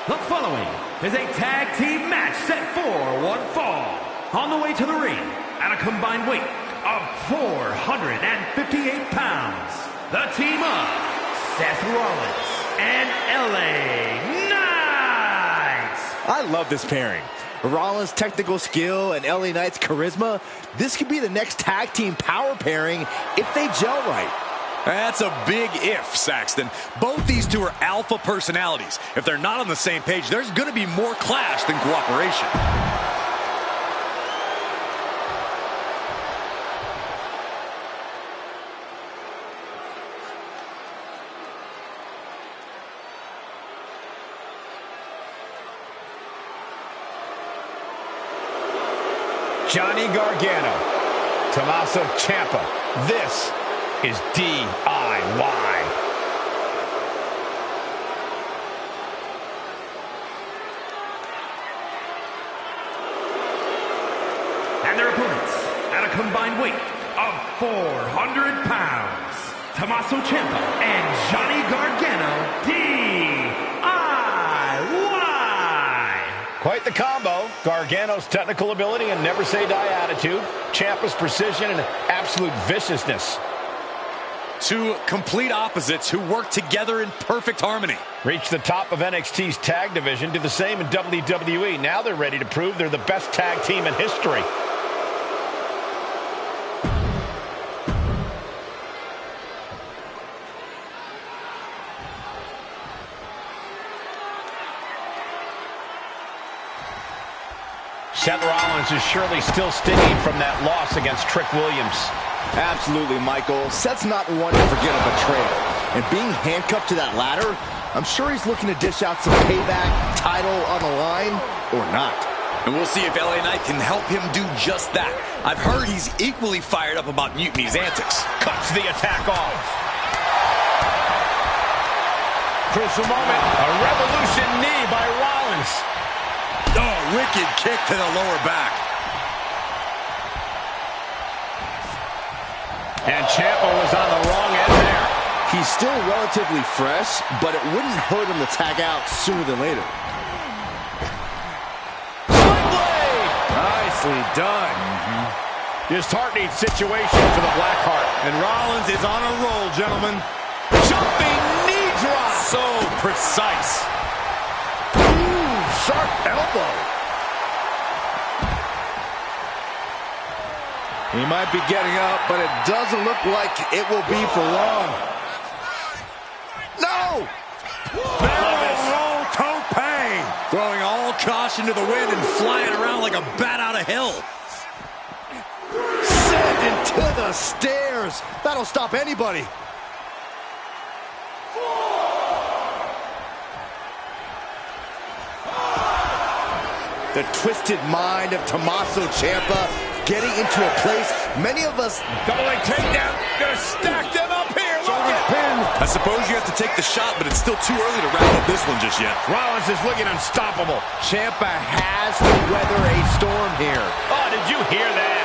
The following is a tag team match set for one fall. On the way to the ring, at a combined weight of 458 pounds, the team of Seth Rollins and LA Knight. I love this pairing. Rollins' technical skill and LA Knight's charisma. This could be the next tag team power pairing if they gel right. That's a big if, Saxton. Both these two are alpha personalities. If they're not on the same page, there's going to be more clash than cooperation. Johnny Gargano, Tommaso Ciampa. This is DIY. And their opponents, at a combined weight of 400 pounds, Tommaso Ciampa and Johnny Gargano, DIY. Quite the combo. Gargano's technical ability and never say die attitude. Ciampa's precision and absolute viciousness. Two complete opposites who work together in perfect harmony. Reached the top of NXT's tag division, did the same in WWE. Now they're ready to prove they're the best tag team in history. Seth Rollins is surely still stinging from that loss against Trick Williams. Absolutely, Michael. Seth's not one to forget a betrayal. And being handcuffed to that ladder, I'm sure he's looking to dish out some payback, title on the line, or not. And we'll see if LA Knight can help him do just that. I've heard he's equally fired up about Mutiny's antics. Cuts the attack off. Crucial moment. A revolution knee by Rollins. Oh, wicked kick to the lower back. And Ciampa was on the wrong end there. He's still relatively fresh, but it wouldn't hurt him to tag out sooner than later. Nicely done. Disheartening situation for the Blackheart. And Rollins is on a roll, gentlemen. Jumping knee drop. So precise. Sharp elbow. He might be getting up, but it doesn't look like it will be for long. No! Barrel roll tope! Throwing all caution to the wind and flying around like a bat out of hell. Sent into the stairs. That'll stop anybody. The twisted mind of Tommaso Ciampa getting into a place many of us... Double leg takedown. Gonna stack them up here. Shoulder pin. I suppose you have to take the shot, but it's still too early to wrap up this one just yet. Rollins is looking unstoppable. Ciampa has to weather a storm here. Oh, did you hear that?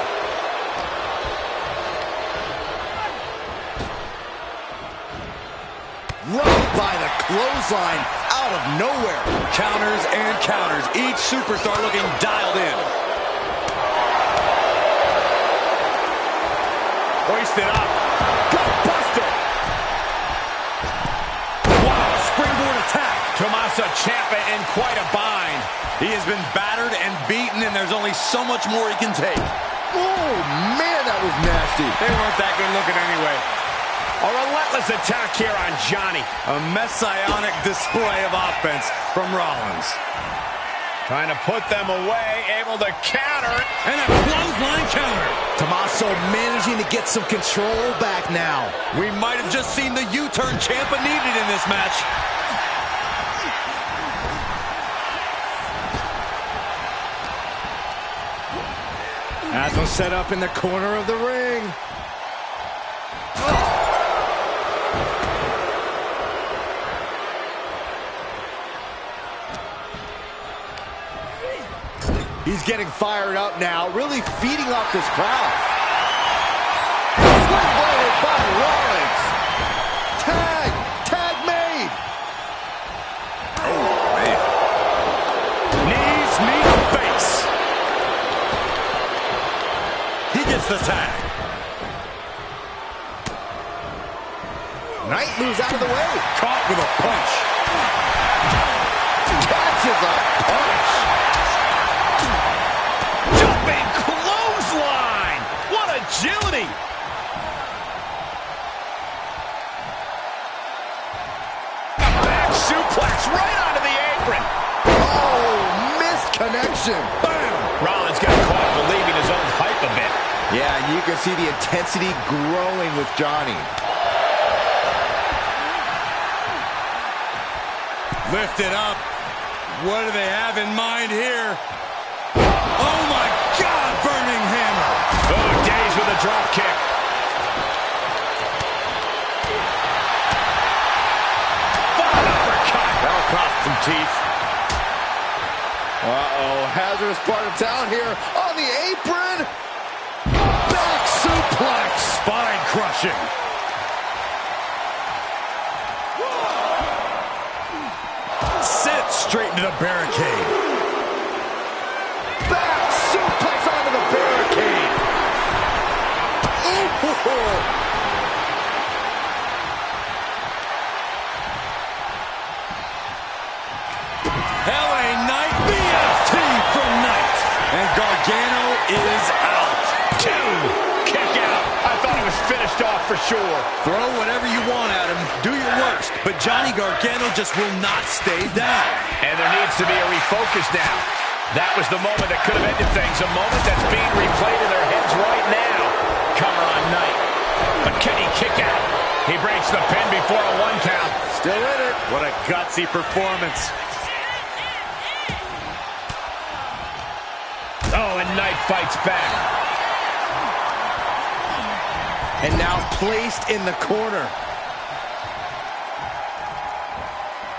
Right by the clothesline out of nowhere. Counters and counters. Each superstar looking dialed in. Hoisted up. Gutbuster. Wow, springboard attack. Tommaso Ciampa in quite a bind. He has been battered and beaten, and there's only so much more he can take. Oh, man, that was nasty. They weren't that good looking anyway. A relentless attack here on Johnny. A messianic display of offense from Rollins. Trying to put them away, able to counter. And a clothesline counter. Tommaso managing to get some control back now. We might have just seen the U-turn Ciampa needed in this match. As was set up in the corner of the ring. He's getting fired up now, really feeding off this crowd. Springboarded by Rollins. Tag made. Oh, man. Knees meet face. He gets the tag. Knight moves out of the way. Caught with a punch. Catches a punch. Jumping clothesline. What agility. A back suplex right onto the apron. Oh, missed connection. Bam. Rollins got caught believing his own hype a bit. Yeah, and you can see the intensity growing with Johnny. Lifted up. What do they have in mind here? Oh, my God, burning hammer. Oh, Days with a drop kick. What an uppercut. That'll cost some teeth. Uh-oh, hazardous part of town here on the apron. Back suplex. Spine crushing. Sit straight into the barricade. Back suplex onto the barricade. Ooh. LA Knight, BFT from Knight. And Gargano is out. 2. Kick out. I thought he was finished off for sure. Throw whatever you want at him. Do your worst. But Johnny Gargano just will not stay down. And there needs to be a refocus now. That was the moment that could have ended things. A moment that's being replayed in their heads right now. Cover on Knight. But can he kick out? He breaks the pin before a 1 count. Still in it. What a gutsy performance. Oh, and Knight fights back. And now placed in the corner.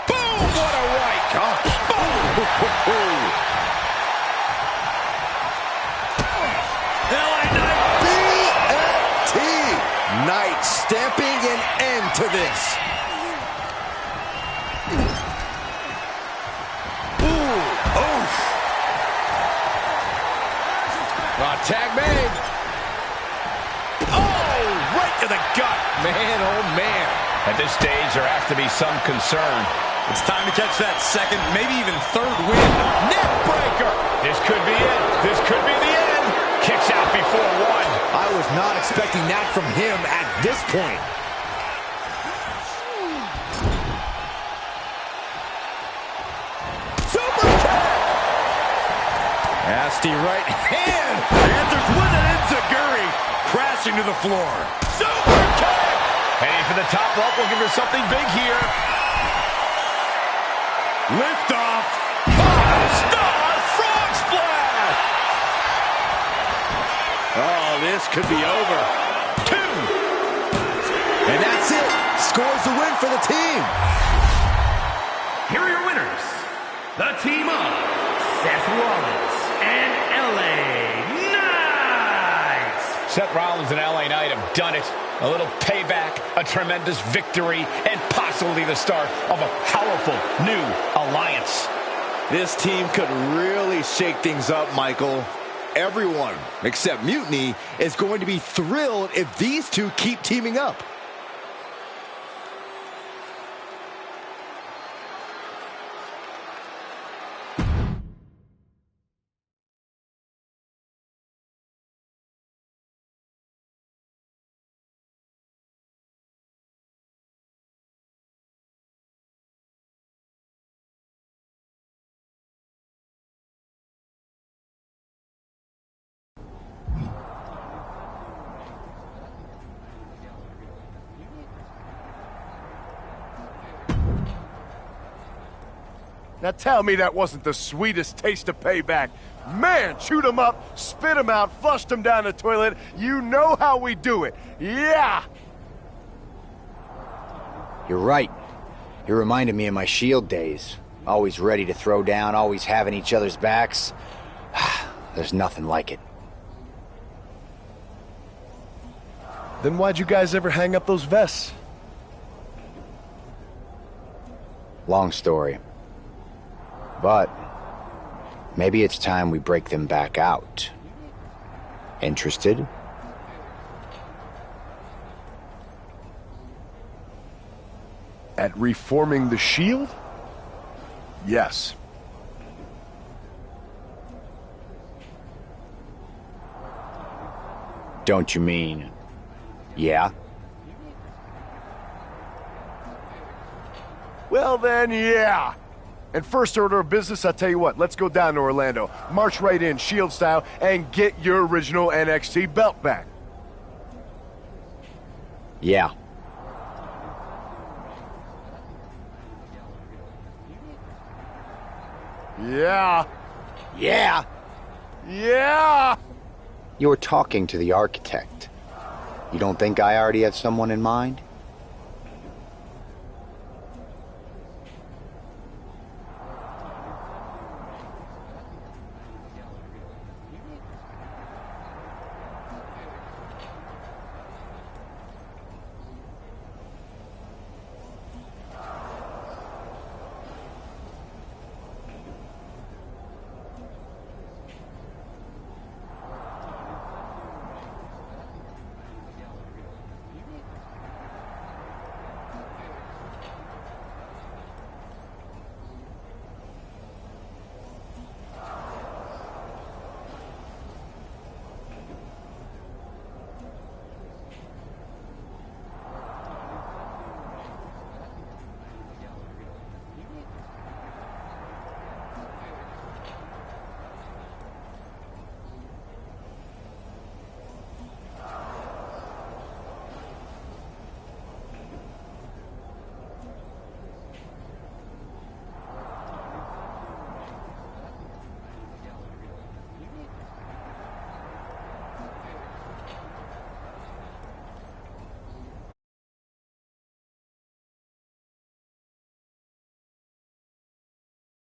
Boom! What a right. Boom! LA Knight. BFT. Knight stamping an end to this. Ooh. Oof. Tag made. Oh, right to the gut. Man, oh man. At this stage, there has to be some concern. It's time to catch that second, maybe even third win. Neck breaker. This could be it. This could be the end. Kicks out before 1. I expecting that from him at this point. Super kick! Nasty right hand. Answers with an enziguri. Crashing to the floor. Super kick! Heading for the top rope, looking for something big here. Lift off. 5-star frog splash! Oh, this could be over. 2. And that's it. Scores the win for the team. Here are your winners. The team of Seth Rollins and LA Knight. Seth Rollins and LA Knight have done it. A little payback, a tremendous victory, and possibly the start of a powerful new alliance. This team could really shake things up, Michael. Everyone, except Mutiny, is going to be thrilled if these two keep teaming up. Now tell me that wasn't the sweetest taste of payback. Man, chewed him up, spit him out, flushed him down the toilet. You know how we do it. Yeah! You're right. You reminded me of my Shield days. Always ready to throw down, always having each other's backs. There's nothing like it. Then why'd you guys ever hang up those vests? Long story. But maybe it's time we break them back out. Interested? At reforming the Shield? Yes. Don't you mean, yeah? Well then, yeah. And first order of business, I'll tell you what, let's go down to Orlando, march right in, Shield style, and get your original NXT belt back. Yeah. Yeah. Yeah. Yeah. You were talking to the architect. You don't think I already have someone in mind?